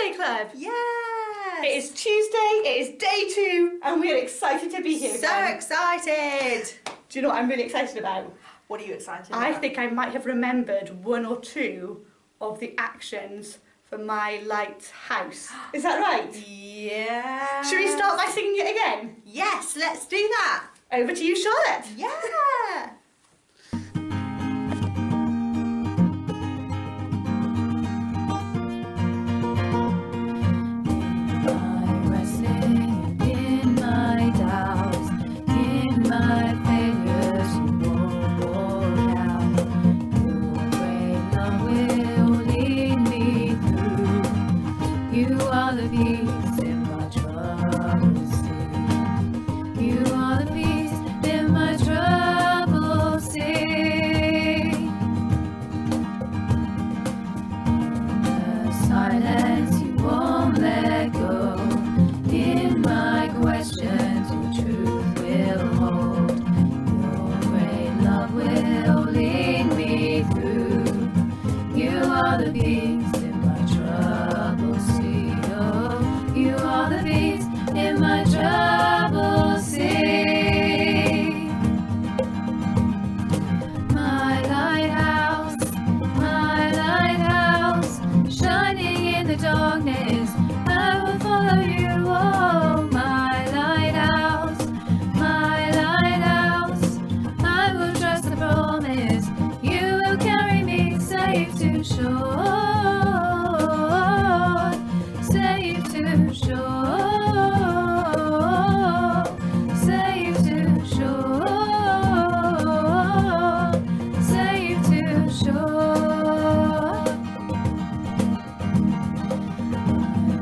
Sunday Club. Yes! It is Tuesday, it is day 2, and we're excited to be here So again. excited! Do you know what I'm really excited about? What are you excited about? I think I might have remembered 1 or 2 of the actions for My Lighthouse. Is that right? Yeah. Should we start by singing it again? Yes, let's do that. Over to you, Charlotte. Yeah. You are the peace in my troubled sea. You are the peace in my troubled sea. In the silence you won't let go. In my questions your truth will hold. Your great love will lead me through. You are the peace in my troubled sea. You are the peace in my troubled sea. My lighthouse, shining in the darkness, I will follow you. Oh, my lighthouse, I will trust the promise. You will carry me safe to shore. Safe to shore, safe to shore, safe to shore. I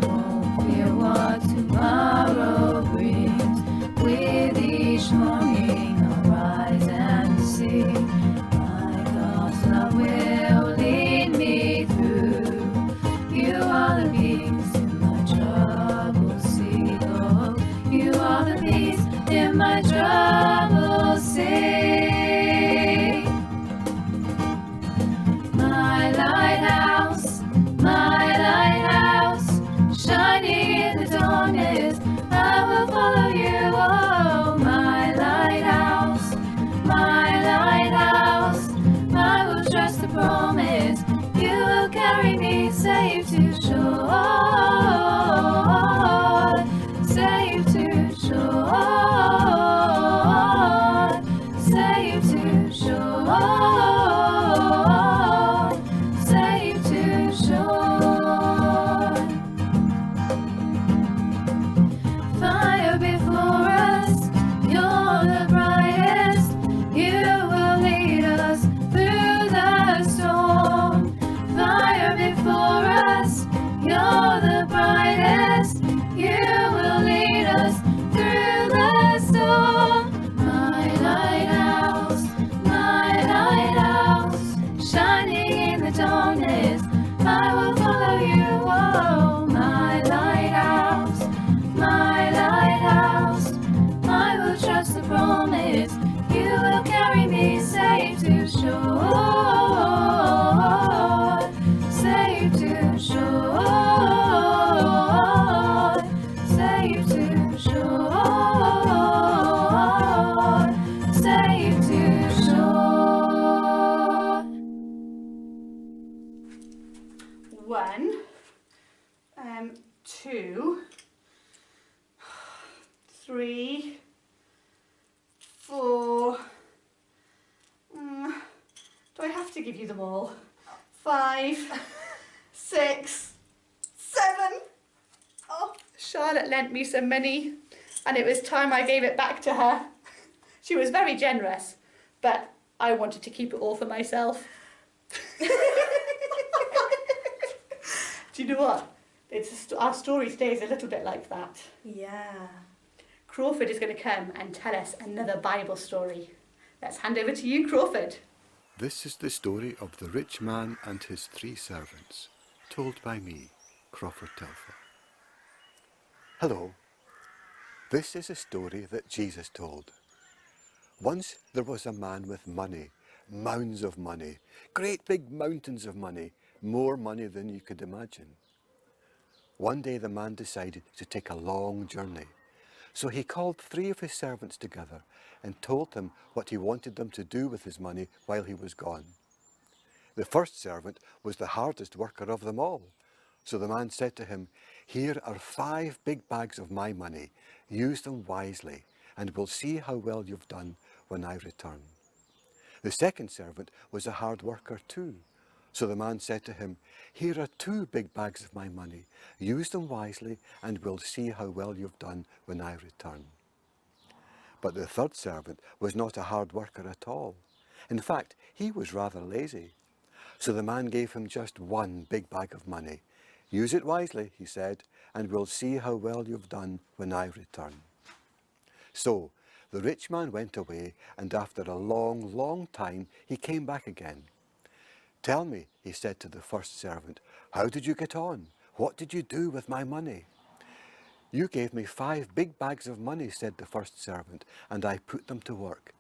won't fear what tomorrow brings. With each morning I'll rise and see. My God's love will lead me through. You are the peace in my troubled sea. Oh, you are the peace in my troubled sea. My lighthouse, shining in the darkness, I will follow you. Oh, my lighthouse, I will trust the promise. You will carry me safe to shore, safe to shore, safe to shore, safe to shore. Fire before us, you're the brightest. You will lead us through the storm. Fire before us, you're the brightest. You will lead us through the storm. My lighthouse, shining in the darkness, I will follow you. Oh, my lighthouse, I will trust the promise. You will carry me safe to shore, safe to shore, safe to shore, safe to shore. 1, 2, 3, 4. Do I have to give you them all? 5, 6, 7. Oh, Charlotte lent me some money, and it was time I gave it back to her. She was very generous, but I wanted to keep it all for myself. Do you know what? Our story stays a little bit like that. Yeah. Crawford is going to come and tell us another Bible story. Let's hand over to you, Crawford. This is the story of the rich man and his 3 servants, told by me, Crawford Telfer. Hello. This is a story that Jesus told. Once there was a man with money, mounds of money, great big mountains of money, more money than you could imagine. One day the man decided to take a long journey. So he called 3 of his servants together and told them what he wanted them to do with his money while he was gone. The first servant was the hardest worker of them all. So the man said to him, "Here are 5 big bags of my money. Use them wisely, and we'll see how well you've done when I return." The second servant was a hard worker too. So the man said to him, "Here are 2 big bags of my money. Use them wisely, and we'll see how well you've done when I return." But the third servant was not a hard worker at all. In fact, he was rather lazy. So the man gave him just 1 big bag of money. "Use it wisely," he said, "and we'll see how well you've done when I return." So the rich man went away, and after a long, long time, he came back again. "Tell me," he said to the first servant, "how did you get on? What did you do with my money?" "You gave me 5 big bags of money," said the first servant, "and I put them to work.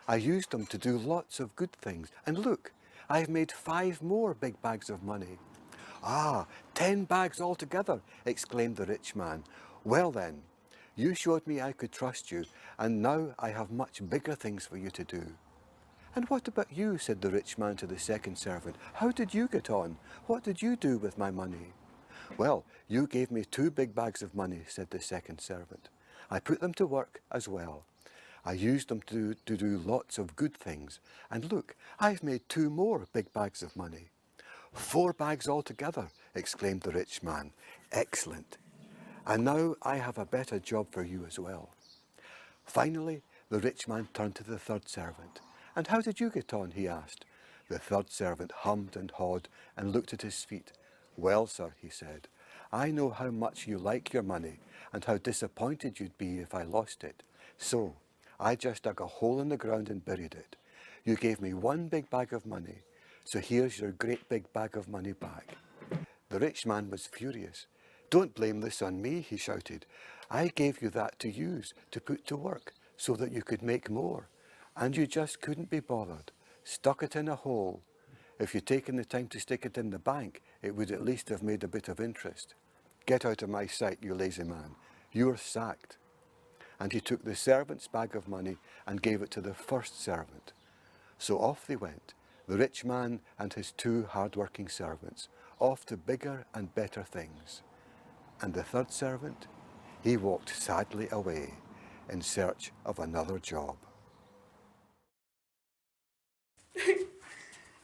I used them to do lots of good things, and look, I've made 5 more big bags of money." "Ah, 10 bags altogether," exclaimed the rich man. "Well then, you showed me I could trust you, and now I have much bigger things for you to do." "And what about you?" said the rich man to the second servant. "How did you get on? What did you do with my money?" "Well, you gave me 2 big bags of money," said the second servant. "I put them to work as well. I used them to do lots of good things. And look, I've made 2 more big bags of money." "4 bags altogether," exclaimed the rich man. "Excellent. And now I have a better job for you as well." Finally, the rich man turned to the third servant. "And how did you get on?" he asked. The third servant hummed and hawed and looked at his feet. "Well, sir," he said, "I know how much you like your money and how disappointed you'd be if I lost it. So I just dug a hole in the ground and buried it. You gave me 1 big bag of money, so here's your great big bag of money back." The rich man was furious. "Don't blame this on me," he shouted. "I gave you that to use, to put to work, so that you could make more. And you just couldn't be bothered. Stuck it in a hole. If you'd taken the time to stick it in the bank, it would at least have made a bit of interest. Get out of my sight, you lazy man. You're sacked." And he took the servant's bag of money and gave it to the first servant. So off they went, the rich man and his 2 hard-working servants, off to bigger and better things. And the third servant, he walked sadly away in search of another job.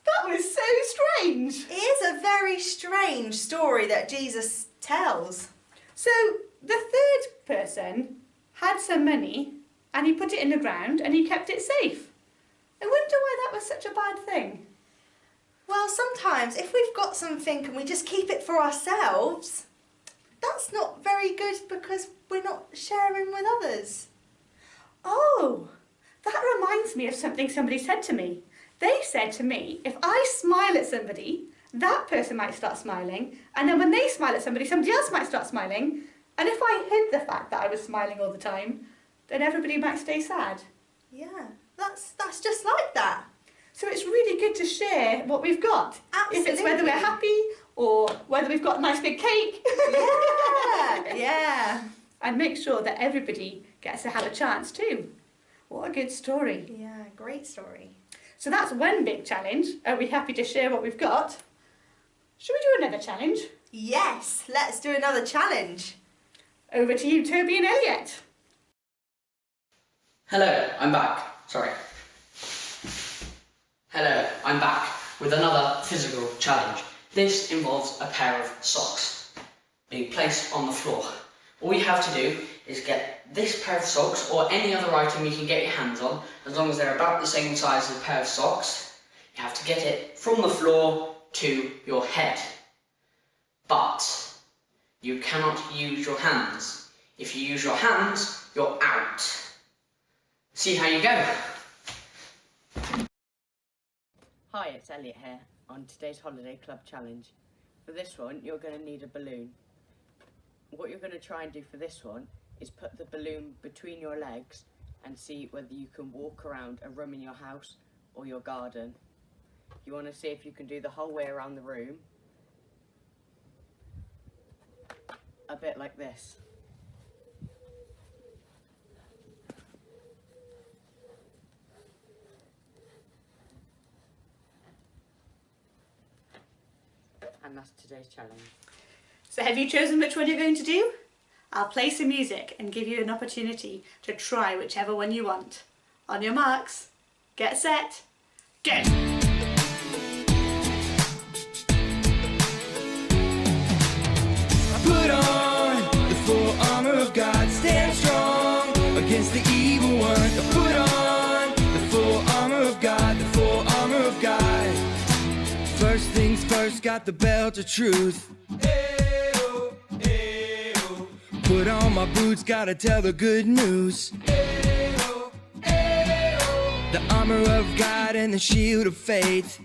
That was so strange. It is a very strange story that Jesus tells. So the third person had some money and he put it in the ground and he kept it safe. I wonder why that was such a bad thing. Well, sometimes if we've got something and we just keep it for ourselves, that's not very good because we're not sharing with others. Oh, that reminds me of something somebody said to me. They said to me, if I smile at somebody, that person might start smiling, and then when they smile at somebody, somebody else might start smiling, and if I hid the fact that I was smiling all the time, then everybody might stay sad. Yeah, that's just like that. So it's really good to share what we've got. Absolutely. If it's whether we're happy or whether we've got a nice big cake. Yeah, yeah. And make sure that everybody gets to have a chance too. What a good story. Yeah, great story. So that's one big challenge. Are we happy to share what we've got? Should we do another challenge? Yes, let's do another challenge. Over to you, Toby and Elliot. Hello, I'm back. Sorry. Hello, I'm back with another physical challenge. This involves a pair of socks being placed on the floor. All you have to do is get this pair of socks or any other item you can get your hands on, as long as they're about the same size as a pair of socks. You have to get it from the floor to your head. But you cannot use your hands. If you use your hands, you're out. See how you go. Hi, it's Elliot here on today's Holiday Club Challenge. For this one, you're going to need a balloon. What you're going to try and do for this one is put the balloon between your legs and see whether you can walk around a room in your house or your garden. You want to see if you can do the whole way around the room. a bit like this. And that's today's challenge. So have you chosen which one you're going to do? I'll play some music and give you an opportunity to try whichever one you want. On your marks, get set, go! Put on the full armor of God, stand strong against the evil one. Put on the full armor of God, the full armor of God. First things first, got the belt of truth. Ayo, ayo. Put on my boots, gotta tell the good news. Ayo, ayo. The armor of God and the shield of faith.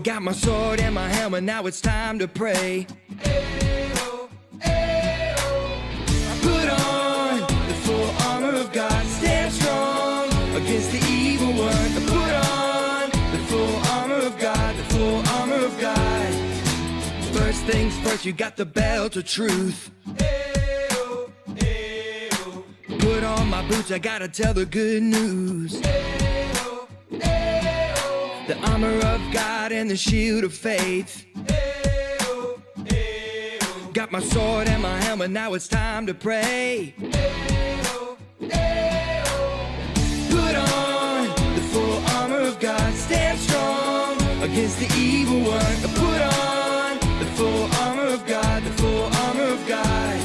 Got my sword and my helmet, now it's time to pray. Ayo, ayo. Put on the full armor of God, stand strong against the evil one. Put on the full armor of God, the full armor of God. First things first, you got the belt of truth. Ayo, ayo. Put on my boots, I gotta tell the good news. The armor of God and the shield of faith. Ayo, ayo. Got my sword and my helmet, now it's time to pray. Ayo, ayo. Put on the full armor of God, stand strong against the evil one. Put on the full armor of God, the full armor of God.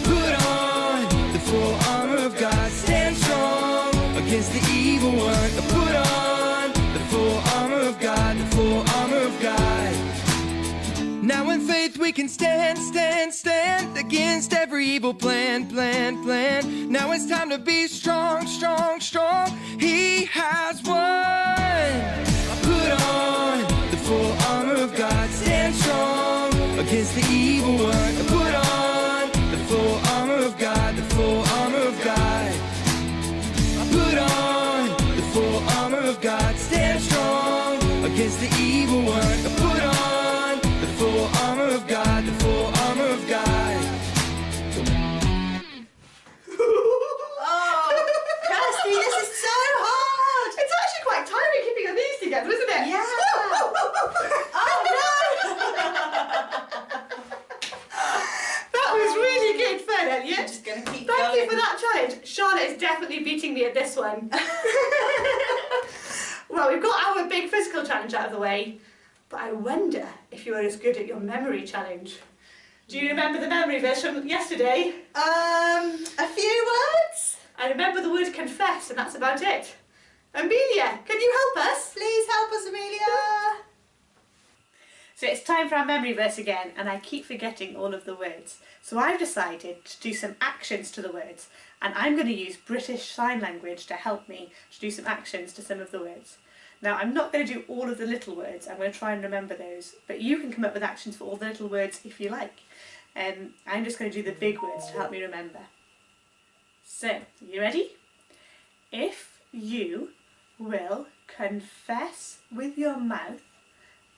Put on the full armor of God, stand strong against the evil one. Put on the full armor of God, the full armor of God. Now in faith we can stand against every evil plan. Now it's time to be strong. He has won. Put on the full armor of God, stand strong against the evil one. Put on the full armor of God, the full armor of God. Put on the full armor of God, stand strong against the evil one. Put on the full armor of God, the full armor of God. Oh, Kirsty, this is so hard. It's actually quite tiring keeping your knees together, isn't it? Yeah. Oh no. That was really good fun, I'm Elliot. just gonna keep Thank going. you for that challenge. Charlotte is definitely beating me at this one. Well, we've got our big physical challenge out of the way, but I wonder if you were as good at your memory challenge. Do you remember the memory verse from yesterday? A few words? I remember the word confess, and that's about it. Amelia, can you help us? Please help us, Amelia. So it's time for our memory verse again, and I keep forgetting all of the words. So I've decided to do some actions to the words, and I'm going to use British Sign Language to help me to do some actions to some of the words. Now, I'm not going to do all of the little words, I'm going to try and remember those, but you can come up with actions for all the little words if you like. I'm just going to do the big words to help me remember. So, you ready? If you will confess with your mouth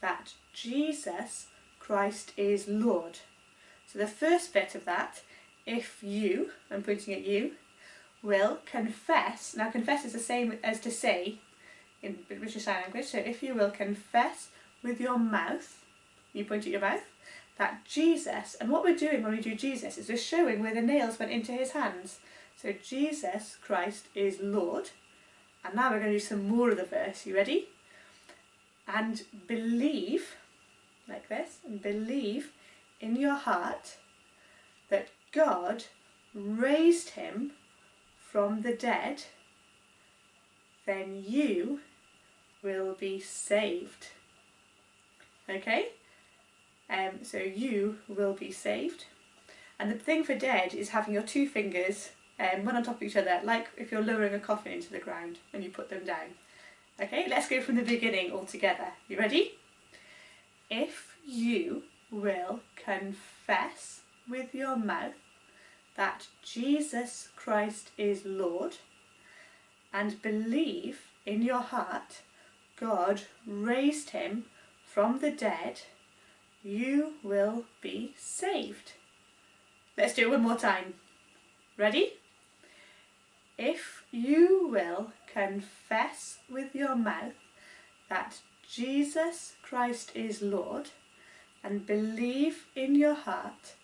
that Jesus Christ is Lord. So the first bit of that, if you, I'm pointing at you, will confess, now confess is the same as to say in British Sign Language, so if you will confess with your mouth, you point at your mouth, that Jesus, and what we're doing when we do Jesus is we're showing where the nails went into his hands. So Jesus Christ is Lord. And now we're going to do some more of the verse. You ready? And believe, like this, and believe in your heart that God raised him from the dead, then you will be saved. Okay? So you will be saved. And the thing for dead is having your two fingers one on top of each other, like if you're lowering a coffin into the ground and you put them down. Okay, let's go from the beginning all together. You ready? If you will confess with your mouth that Jesus Christ is Lord and believe in your heart God raised him from the dead, you will be saved. Let's do it one more time. Ready? If you will confess with your mouth that Jesus Christ is Lord and believe in your heart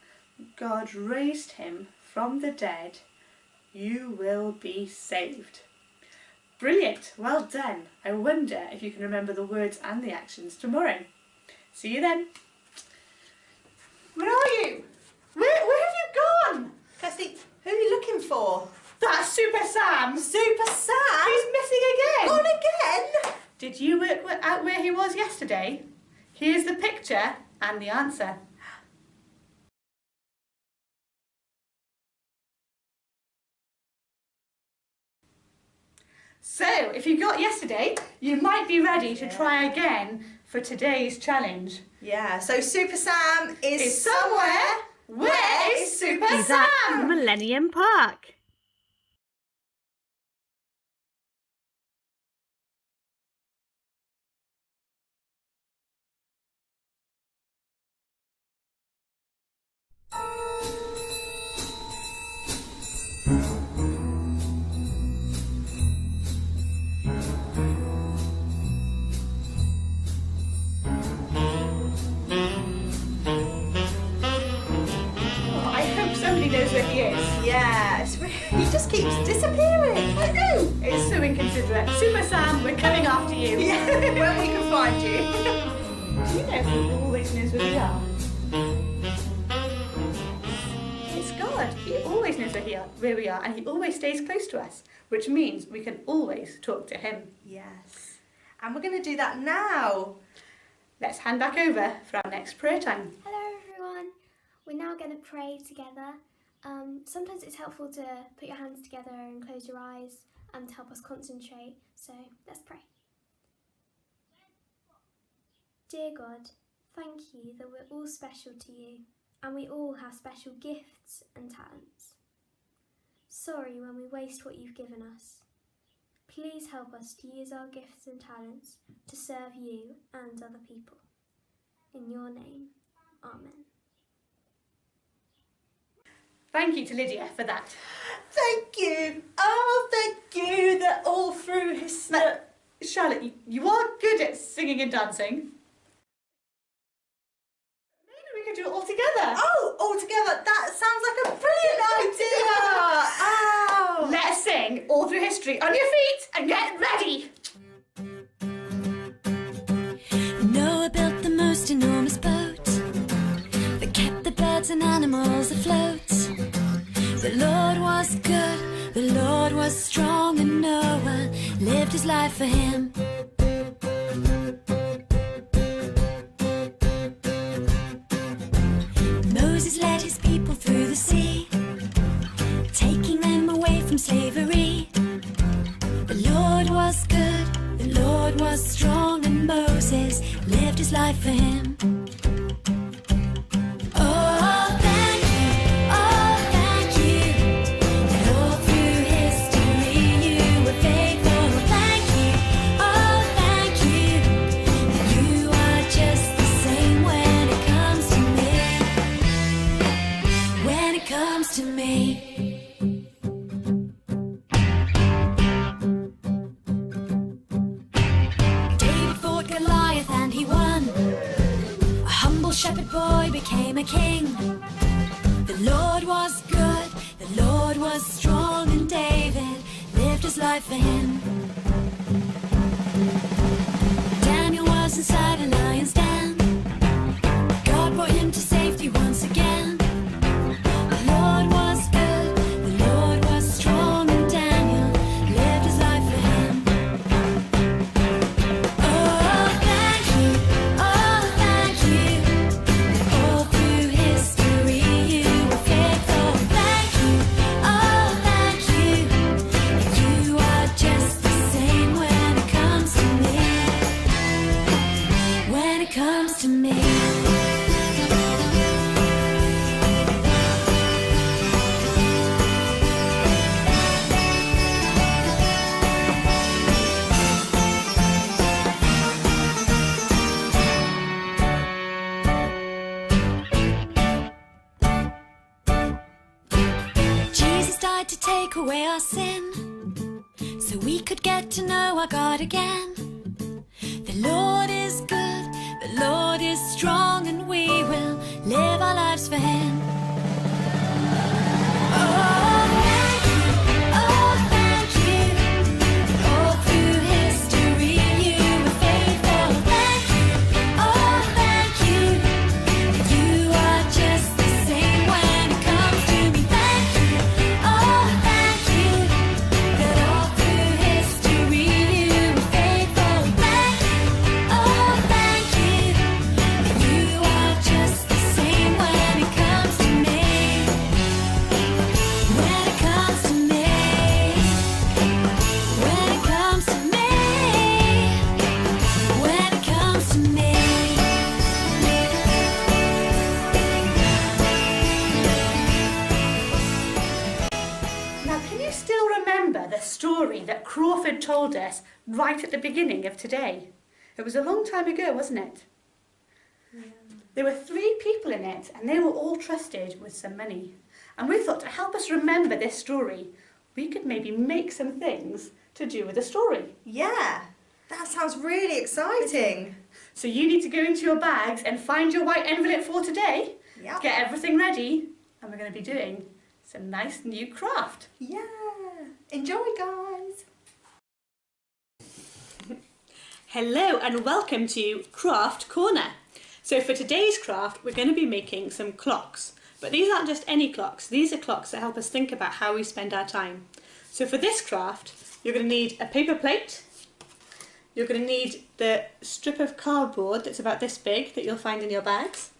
God raised him from the dead, you will be saved. Brilliant, well done. I wonder if you can remember the words and the actions tomorrow. See you then. Where are you? Where have you gone? Kirsty, who are you looking for? That's Super Sam. Super Sam? He's missing again. Gone again? Did you work out where he was yesterday? Here's the picture and the answer. So, if you got yesterday, you might be ready to try again for today's challenge. Yeah, so Super Sam is Is somewhere. Where is Super He's at Sam? Millennium Park. Oh, I hope somebody knows where he is. Yeah, he just keeps disappearing. I know. It's so inconsiderate. Super Sam, we're coming after you. Yeah, when we can find you. Do you know who always knows where we are? It's God. He always knows where we are and he always stays close to us, which means we can always talk to him. Yes, and we're going to do that now. Let's hand back over for our next prayer time. Hello everyone, we're now going to pray together. Sometimes it's helpful to put your hands together and close your eyes to help us concentrate, so let's pray. Dear God, thank you that we're all special to you and we all have special gifts and talents. Sorry when we waste what you've given us. Please help us to use our gifts and talents to serve you and other people. In your name, Amen. Thank you to Lydia for that. Thank you. Oh, thank you that all through his... Now, Charlotte, you are good at singing and dancing. Maybe we could do it all together. Oh, all together. That sounds like a brilliant idea. Oh. Let's sing all through history on your feet and get ready. Noah built the most enormous boat that kept the birds and animals afloat. The Lord was good, the Lord was strong, and Noah lived his life for him. Moses led his people through the sea, taking them away from slavery. The Lord was good, the Lord was strong, and Moses lived his life for him. Oh, thank you, that all through history you were faithful. Thank you, oh, thank you, that you are just the same when it comes to me. When it comes to me. David fought Goliath and he won. A humble shepherd boy became a king. The Lord was good, the Lord was strong, and David lived his life for him. Daniel was inside a lion's den. God brought him to safety once again. The Lord was good, the Lord was strong, and Daniel lived his life for him. Oh, thank you, that all through history you were faithful. Thank you, that you are just take away our sin, so we could get to know our God again. The Lord is good, the Lord is strong, and we will live our lives for Him. Oh, thank you, oh, thank you. All through history you were faithful. Thank you, oh, thank you. You are just the same when it comes to me. Thank you, oh, thank you. That all through history you were faithful. Thank you, oh, thank you. That you are just the same when it comes to me. When it comes to me. When it comes to me. When it comes to me. Now, can you still remember the story that Crawford told us right at the beginning of today? It was a long time ago, wasn't it? Yeah. There were 3 people in it, and they were all trusted with some money. And we thought to help us remember this story, we could maybe make some things to do with the story. Yeah, that sounds really exciting. So you need to go into your bags and find your white envelope for today. Yeah. Get everything ready, and we're going to be doing some nice new craft. Yeah. Enjoy, guys. Hello and welcome to Craft Corner. So for today's craft, we're going to be making some clocks. But these aren't just any clocks, these are clocks that help us think about how we spend our time. So for this craft, you're going to need a paper plate, you're going to need the strip of cardboard that's about this big that you'll find in your bags.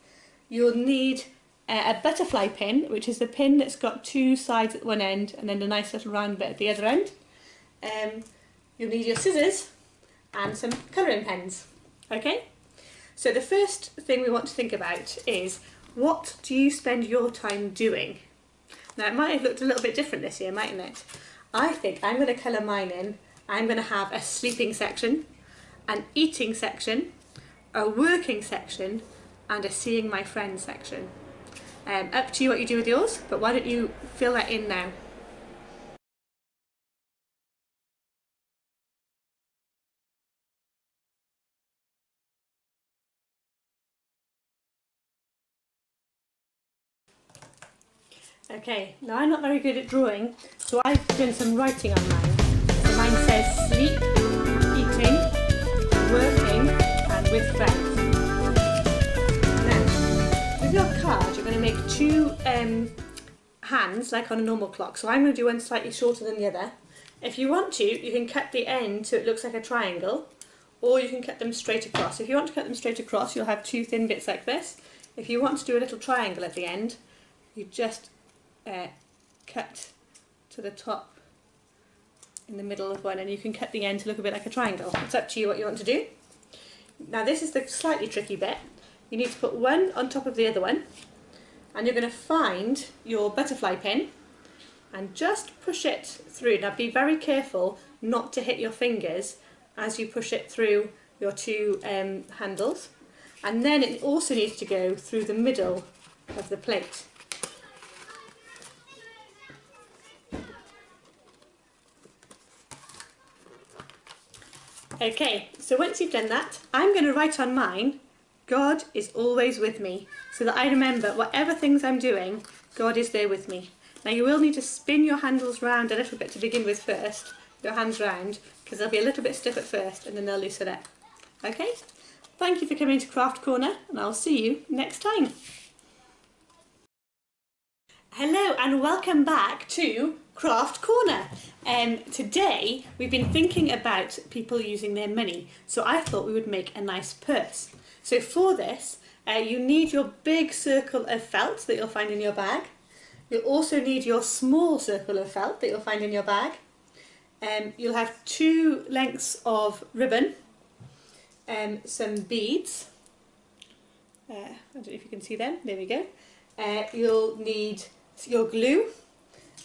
You'll need a butterfly pin, which is the pin that's got 2 sides at one end and then a nice little round bit at the other end. You'll need your scissors and some colouring pens. Okay? So the first thing we want to think about is, what do you spend your time doing? Now it might have looked a little bit different this year, mightn't it? I think I'm going to colour mine in. I'm going to have a sleeping section, an eating section, a working section, and a seeing my friends section. Up to you what you do with yours, but why don't you fill that in now? Okay, now I'm not very good at drawing, so I've done some writing on mine. So mine says sleep, eating, working, and with friends. Now, with your card, you're going to make 2 hands, like on a normal clock. So I'm going to do one slightly shorter than the other. If you want to, you can cut the end so it looks like a triangle, or you can cut them straight across. If you want to cut them straight across, you'll have 2 thin bits like this. If you want to do a little triangle at the end, you just cut to the top in the middle of one, and you can cut the end to look a bit like a triangle. It's up to you what you want to do. Now this is the slightly tricky bit. You need to put one on top of the other one, and you're going to find your butterfly pin and just push it through. Now be very careful not to hit your fingers as you push it through your 2 handles, and then it also needs to go through the middle of the plate. Okay, so once you've done that, I'm going to write on mine, God is always with me, so that I remember whatever things I'm doing, God is there with me. Now you will need to spin your handles round a little bit to begin with first, your hands round, because they'll be a little bit stiff at first and then they'll loosen up. Okay, thank you for coming to Craft Corner, and I'll see you next time. Hello and welcome back to Craft Corner. Today we've been thinking about people using their money, so I thought we would make a nice purse. So for this you need your big circle of felt that you'll find in your bag. You'll also need your small circle of felt that you'll find in your bag. You'll have 2 lengths of ribbon, some beads, I don't know if you can see them, there we go. You'll need your glue,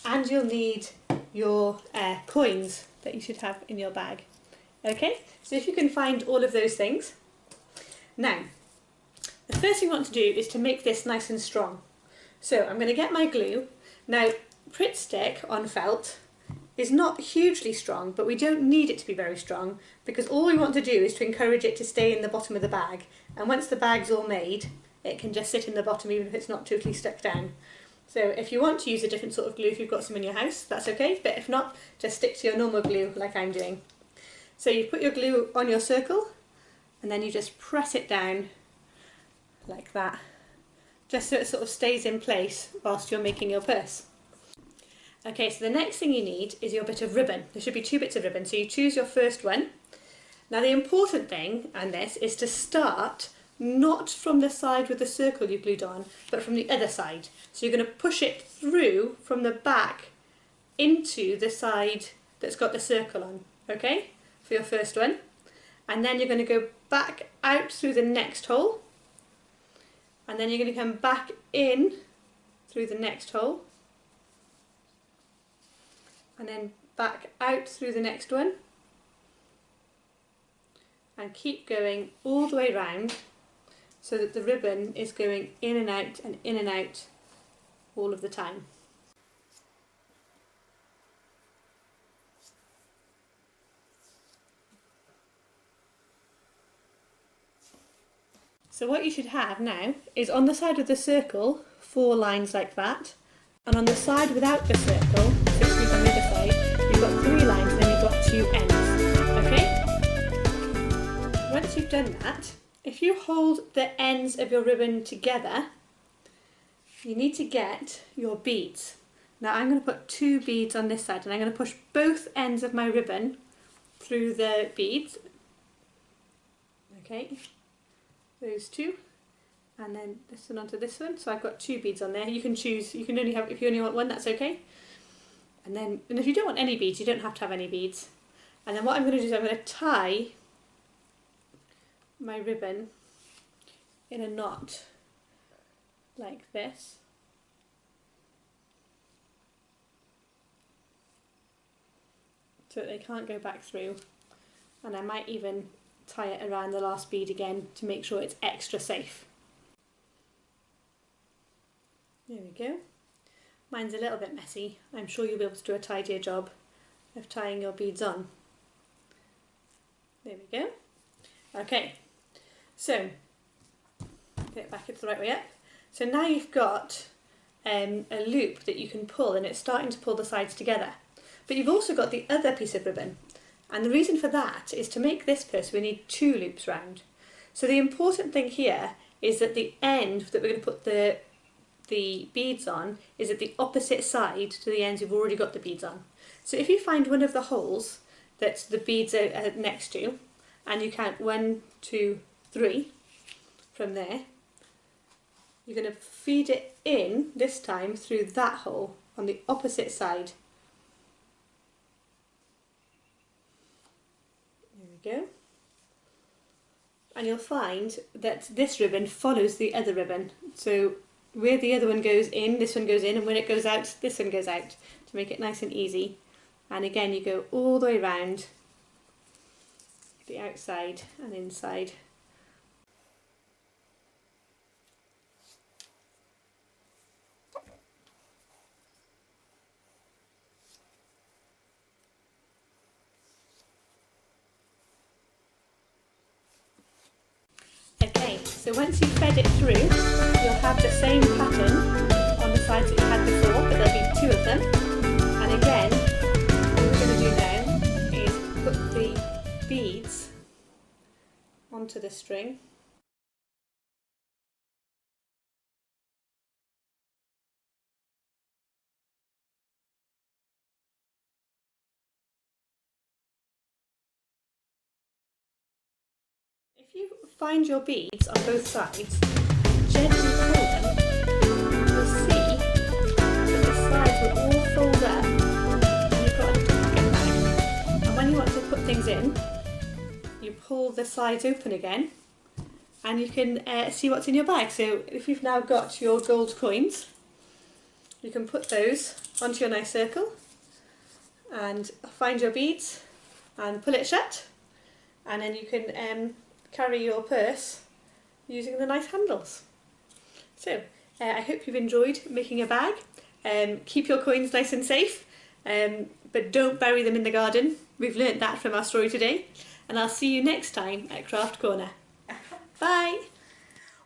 and you'll need your coins that you should have in your bag. Okay, so if you can find all of those things. Now, the first thing we want to do is to make this nice and strong. So I'm going to get my glue. Now, Pritt stick on felt is not hugely strong, but we don't need it to be very strong because all we want to do is to encourage it to stay in the bottom of the bag, and once the bag's all made it can just sit in the bottom even if it's not totally stuck down. So if you want to use a different sort of glue, if you've got some in your house, that's okay, but if not, just stick to your normal glue like I'm doing. So you put your glue on your circle and then you just press it down like that, just so it sort of stays in place whilst you're making your purse. Okay, so the next thing you need is your bit of ribbon. There should be 2 bits of ribbon, so you choose your first one. Now the important thing on this is to start not from the side with the circle you glued on, but from the other side. So you're going to push it through from the back into the side that's got the circle on, okay, for your first one. And then you're going to go back out through the next hole, and then you're going to come back in through the next hole, and then back out through the next one, and keep going all the way round so that the ribbon is going in and out all of the time. So what you should have now is on the side of the circle 4 lines like that, and on the side without the circle, 6 feet on the other side, you've got 3 lines and then you've got 2 ends, okay? Once you've done that, if you hold the ends of your ribbon together, you need to get your beads. Now I'm going to put 2 beads on this side and I'm going to push both ends of my ribbon through the beads, okay? Those 2, and then this one onto this one. So I've got 2 beads on there. You can choose, you can only have, if you only want one, that's okay. And if you don't want any beads, you don't have to have any beads. And then what I'm going to do is I'm going to tie my ribbon in a knot like this. So that they can't go back through. And I might even tie it around the last bead again to make sure it's extra safe. There we go. Mine's a little bit messy. I'm sure you'll be able to do a tidier job of tying your beads on. There we go. Okay, so get it back, it's the right way up. So now you've got a loop that you can pull, and it's starting to pull the sides together. But you've also got the other piece of ribbon. And the reason for that is to make this purse we need 2 loops round. So the important thing here is that the end that we're going to put the beads on is at the opposite side to the ends you've already got the beads on. So if you find one of the holes that the beads are next to, and you count 1, 2, 3 from there, you're going to feed it in this time through that hole on the opposite side. Go. And you'll find that this ribbon follows the other ribbon. So where the other one goes in, this one goes in, and when it goes out, this one goes out, to make it nice and easy. And again, you go all the way round the outside and inside. Okay, so once you've fed it through, you'll have the same pattern on the sides that you had before, but there'll be 2 of them. And again, what we're going to do now is put the beads onto the string. If you find your beads on both sides and gently pull them, you'll see that the sides will all fold up and you've got a little pocket bag. And when you want to put things in, you pull the sides open again and you can see what's in your bag. So if you've now got your gold coins, you can put those onto your nice circle and find your beads and pull it shut, and then you can carry your purse using the nice handles. So I hope you've enjoyed making a bag. Keep your coins nice and safe, but don't bury them in the garden. We've learnt that from our story today. And I'll see you next time at Craft Corner. Bye.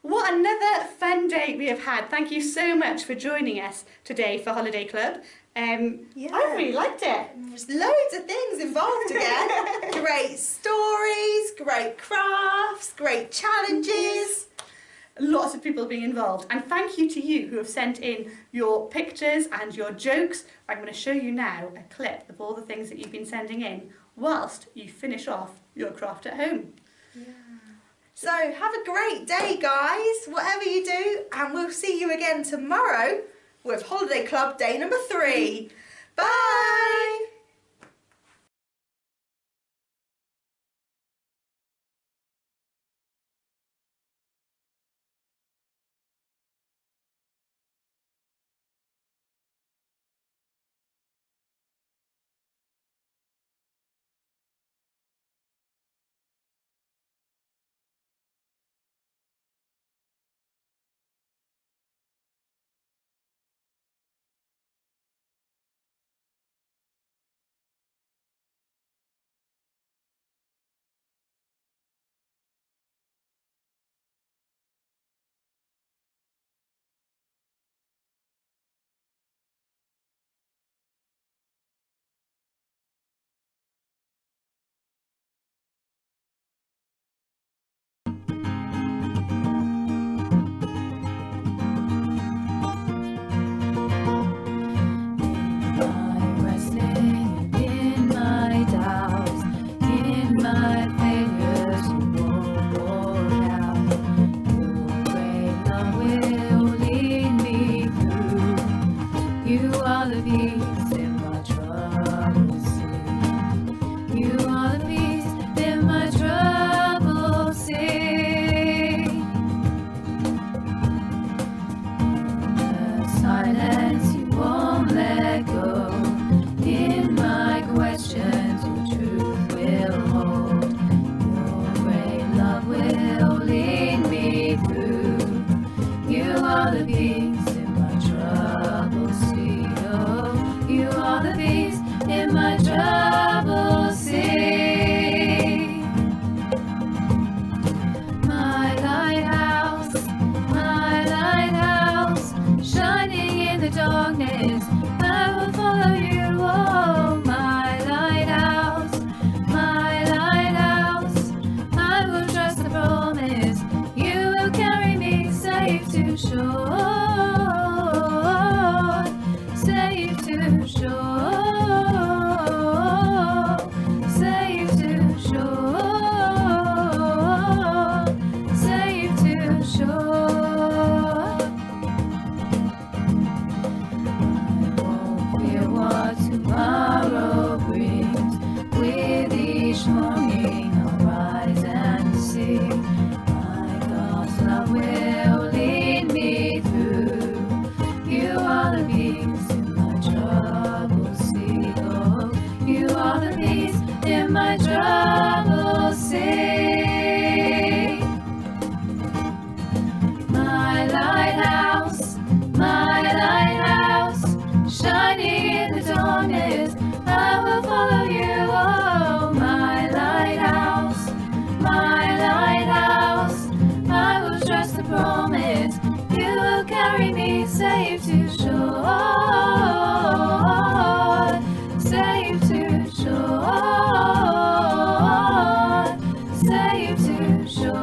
What another fun day we have had. Thank you so much for joining us today for Holiday Club. I really liked it. There's loads of things involved again. Great stories, great crafts, great challenges. Lots of people being involved. And thank you to you who have sent in your pictures and your jokes. I'm going to show you now a clip of all the things that you've been sending in whilst you finish off your craft at home. So have a great day, guys, whatever you do, and we'll see you again tomorrow with Holiday Club day number 3. Bye! Safe to shore, safe to shore, safe to shore.